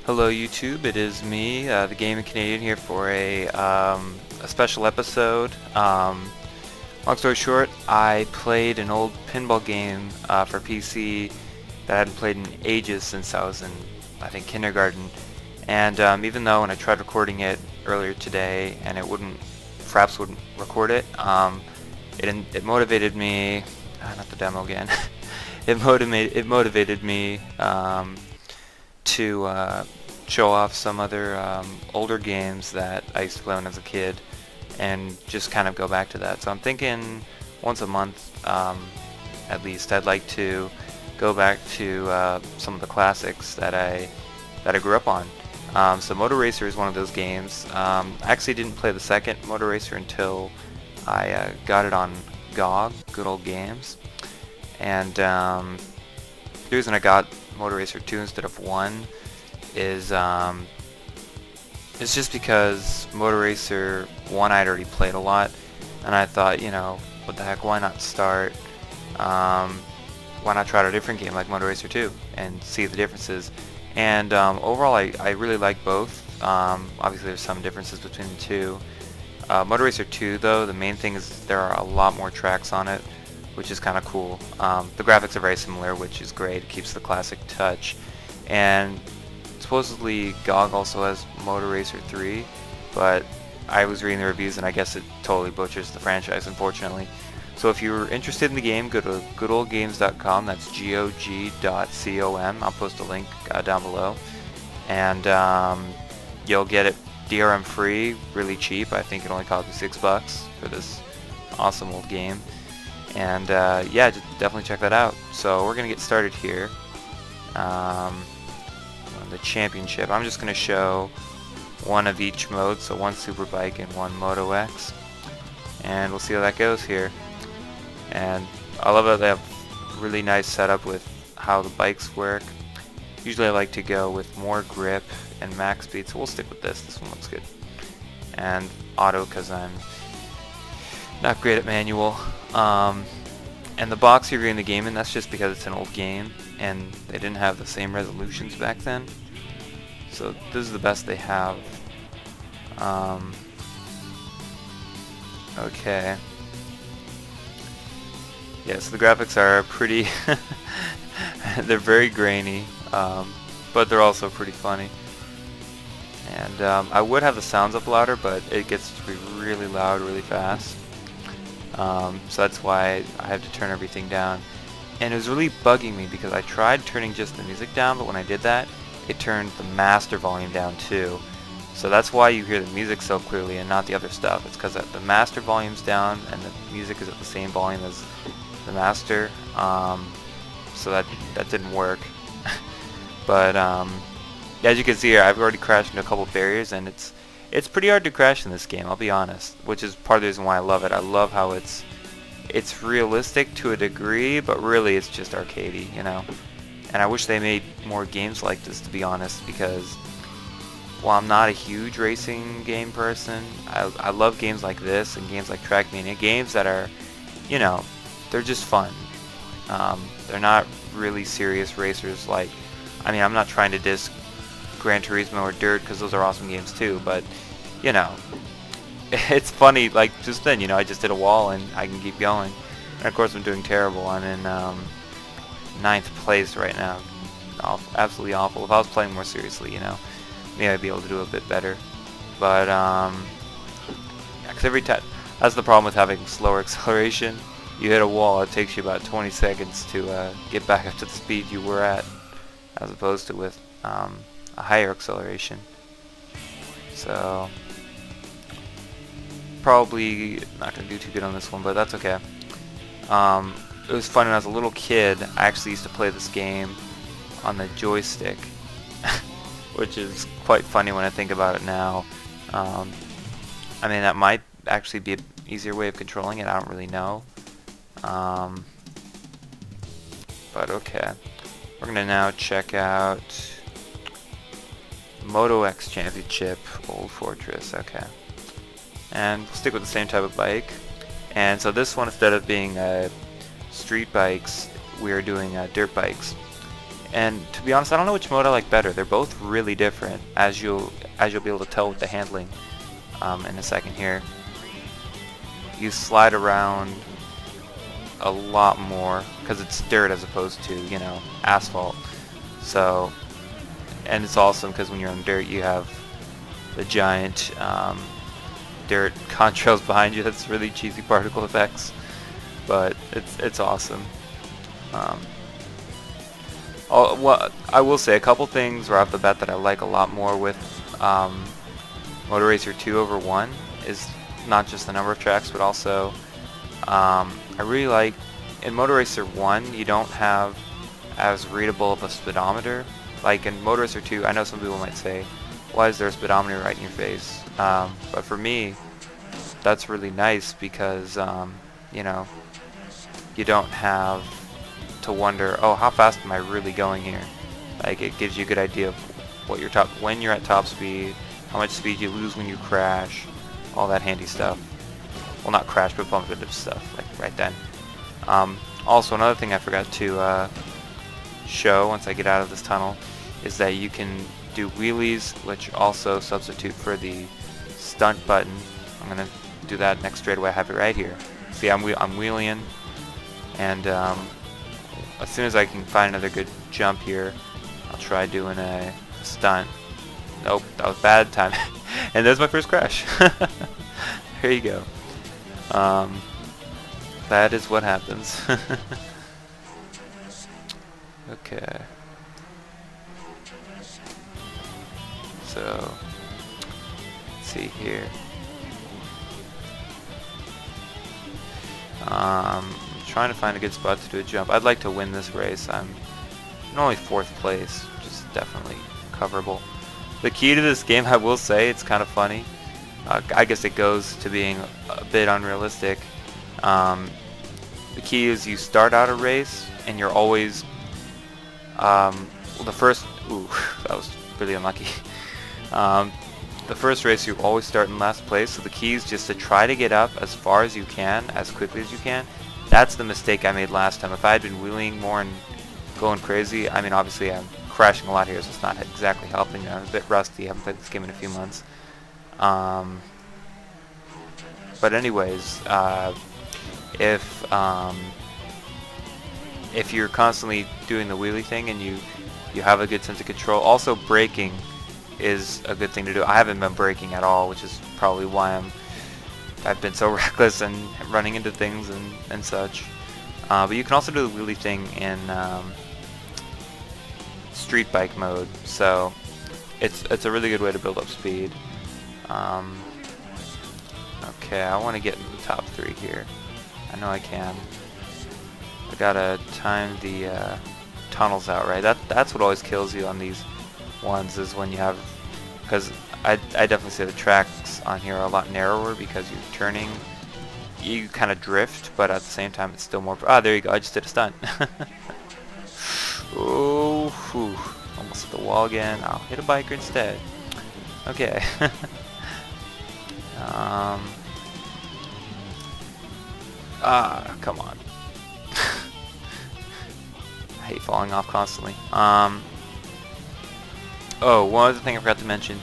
Hello YouTube, it is me, the Gaming Canadian here for a special episode. Long story short, I played an old pinball game for PC that I hadn't played in ages since I was in, I think, kindergarten. And even though when I tried recording it earlier today and Fraps wouldn't record it, it motivated me, not the demo again, it motivated me to show off some other older games that I used to play when I was a kid and just kind of go back to that. So I'm thinking once a month at least I'd like to go back to some of the classics that I grew up on. So Moto Racer is one of those games. I actually didn't play the second Moto Racer until I got it on GOG, Good Old Games. And the reason I got Moto Racer 2 instead of 1 is it's just because Moto Racer 1 I'd already played a lot, and I thought, you know, what the heck, why not start, why not try out a different game like Moto Racer 2 and see the differences. And overall I really like both. Obviously there's some differences between the two. Moto Racer 2 though, the main thing is there are a lot more tracks on it, which is kind of cool. The graphics are very similar, which is great. It keeps the classic touch. And supposedly GOG also has Moto Racer 3, but I was reading the reviews and I guess it totally butchers the franchise, unfortunately. So if you're interested in the game, go to goodoldgames.com. That's GOG.com. I'll post a link down below, and you'll get it DRM free, really cheap. I think it only cost me $6 for this awesome old game. And yeah, just definitely check that out. So we're gonna get started here. The championship. I'm just gonna show one of each mode, so one Superbike and one Moto X, and we'll see how that goes here. And I love that they have really nice setup with how the bikes work. Usually I like to go with more grip and max speed, so we'll stick with this. This one looks good. And auto, because I'm not great at manual. And the box you're getting the game in, that's just because it's an old game and they didn't have the same resolutions back then. So this is the best they have. Okay. Yeah, so the graphics are pretty they're very grainy, but they're also pretty funny. And I would have the sounds up louder, but it gets to be really loud really fast. So that's why I have to turn everything down. And it was really bugging me because I tried turning just the music down, but when I did that, it turned the master volume down too. So that's why you hear the music so clearly and not the other stuff. It's because the master volume's down and the music is at the same volume as the master. So that didn't work. But as you can see here, I've already crashed into a couple barriers, and it's pretty hard to crash in this game, I'll be honest, which is part of the reason why I love it. I love how it's realistic to a degree, but really it's just arcadey, you know. And I wish they made more games like this, to be honest, because while I'm not a huge racing game person, I love games like this and games like Trackmania, games that are, you know, they're just fun. They're not really serious racers. Like, I mean, I'm not trying to diss Gran Turismo or Dirt, because those are awesome games too, but you know, it's funny. Like just then, you know, I just hit a wall and I can keep going, and of course I'm doing terrible. I'm in 9th place right now. Absolutely awful. If I was playing more seriously, you know, maybe I'd be able to do a bit better, but yeah, 'cause every time, that's the problem with having slower acceleration. You hit a wall, it takes you about 20 seconds to get back up to the speed you were at, as opposed to with a higher acceleration. So probably not going to do too good on this one, but that's okay. It was fun when I was a little kid. I actually used to play this game on the joystick, which is quite funny when I think about it now. I mean, that might actually be an easier way of controlling it, I don't really know. But okay, we're going to now check out Moto X Championship, Old Fortress. Okay, and we'll stick with the same type of bike. And so this one, instead of being street bikes, we are doing dirt bikes. And to be honest, I don't know which mode I like better. They're both really different, as you'll be able to tell with the handling in a second here. You slide around a lot more because it's dirt as opposed to, you know, asphalt. So, and it's awesome because when you're on dirt, you have the giant dirt contrails behind you. That's really cheesy particle effects, but it's awesome. Well, I will say a couple things right off the bat that I like a lot more with Moto Racer 2 over 1 is not just the number of tracks, but also I really like in Moto Racer 1 you don't have as readable of a speedometer. Like in Moto Racer 2, I know some people might say, why is there a speedometer right in your face? But for me, that's really nice because you know, you don't have to wonder, oh, how fast am I really going here? Like, it gives you a good idea of what your when you're at top speed, how much speed you lose when you crash, all that handy stuff. Well, not crash, but bump into stuff, like right then. Also, another thing I forgot to show once I get out of this tunnel is that you can do wheelies, which also substitute for the stunt button. I'm gonna do that next straightaway. I have it right here. See, I'm wheeling, and as soon as I can find another good jump here, I'll try doing a stunt. Nope, that was bad time. And there's my first crash. There you go. That is what happens. Okay. So, let's see here. I'm trying to find a good spot to do a jump. I'd like to win this race. I'm in only 4th place, which is definitely coverable. The key to this game, I will say, it's kind of funny. I guess it goes to being a bit unrealistic. The key is you start out a race and you're always well, the first. Ooh, that was really unlucky. The first race you always start in last place, so the key is just to try to get up as far as you can, as quickly as you can. That's the mistake I made last time. If I had been wheeling more and going crazy, I mean, obviously I'm crashing a lot here, so it's not exactly helping. I'm a bit rusty. I haven't played this game in a few months. But anyways, if you're constantly doing the wheelie thing and you have a good sense of control, also braking is a good thing to do. I haven't been braking at all, which is probably why I've been so reckless and running into things and such. But you can also do the wheelie thing in street bike mode, so it's a really good way to build up speed. Okay, I want to get into the top 3 here. I know I can. I gotta time the tunnels out right. That's what always kills you on these ones, is when you have, because I definitely say the tracks on here are a lot narrower because you're turning. You kind of drift, but at the same time it's still more. Ah, there you go. I just did a stunt. Oh, whew. Almost hit the wall again. I'll hit a biker instead. Okay. Come on. I hate falling off constantly. Oh, one other thing I forgot to mention.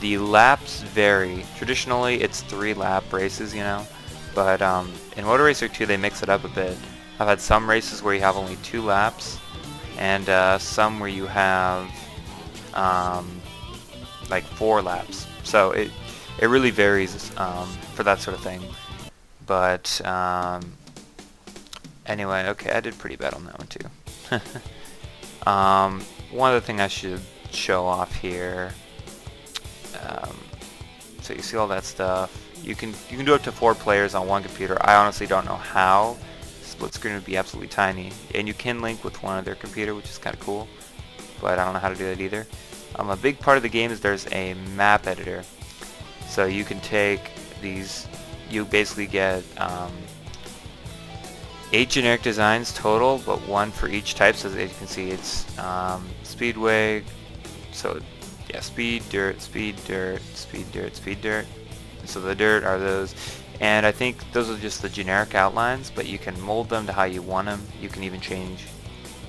The laps vary. Traditionally, it's 3-lap races, you know. But in Moto Racer 2, they mix it up a bit. I've had some races where you have only 2 laps, and some where you have like 4 laps. So it really varies for that sort of thing. But anyway, okay, I did pretty bad on that one too. One other thing I should show off here. So you see all that stuff. You can do up to 4 players on one computer. I honestly don't know how. Split screen would be absolutely tiny, and you can link with one other computer, which is kind of cool. But I don't know how to do that either. A big part of the game is there's a map editor. So you can take these. You basically get 8 generic designs total, but 1 for each type. So as you can see, it's speedway. So yeah, speed, dirt, speed, dirt, speed, dirt, speed, dirt. So the dirt are those, and I think those are just the generic outlines, but you can mold them to how you want them. You can even change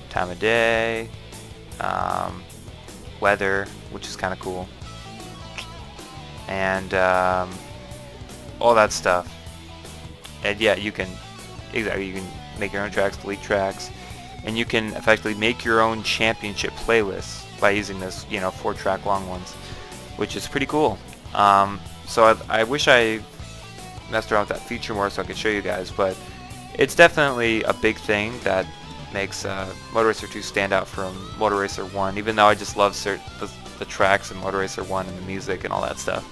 time of day, weather, which is kind of cool, and all that stuff. And yeah, you can make your own tracks, delete tracks, and you can effectively make your own championship playlists by using this, 4-track long ones, which is pretty cool. So I wish I messed around with that feature more so I could show you guys, but it's definitely a big thing that makes Moto Racer 2 stand out from Moto Racer 1, even though I just love the tracks in Moto Racer 1 and the music and all that stuff.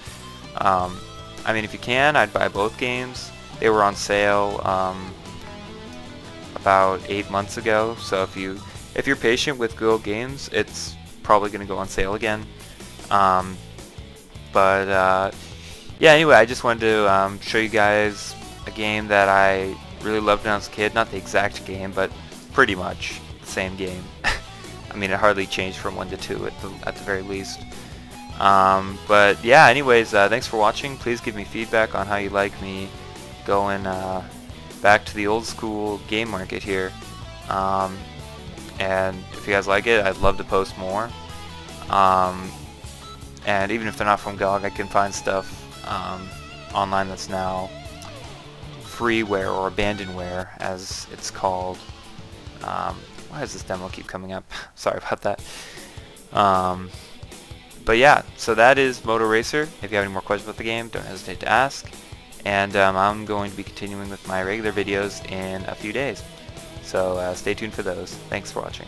I mean, if you can, I'd buy both games. They were on sale about 8 months ago, so if you're patient with Google Games, it's probably going to go on sale again. Yeah, anyway, I just wanted to show you guys a game that I really loved when I was a kid. Not the exact game, but pretty much the same game. I mean, it hardly changed from 1 to 2 at the very least. But yeah, anyways, thanks for watching. Please give me feedback on how you like me going back to the old school game market here. And if you guys like it, I'd love to post more. And even if they're not from GOG, I can find stuff online that's now freeware or abandonware, as it's called. Why does this demo keep coming up? Sorry about that. But yeah, so that is Moto Racer. If you have any more questions about the game, don't hesitate to ask. And I'm going to be continuing with my regular videos in a few days. So stay tuned for those. Thanks for watching.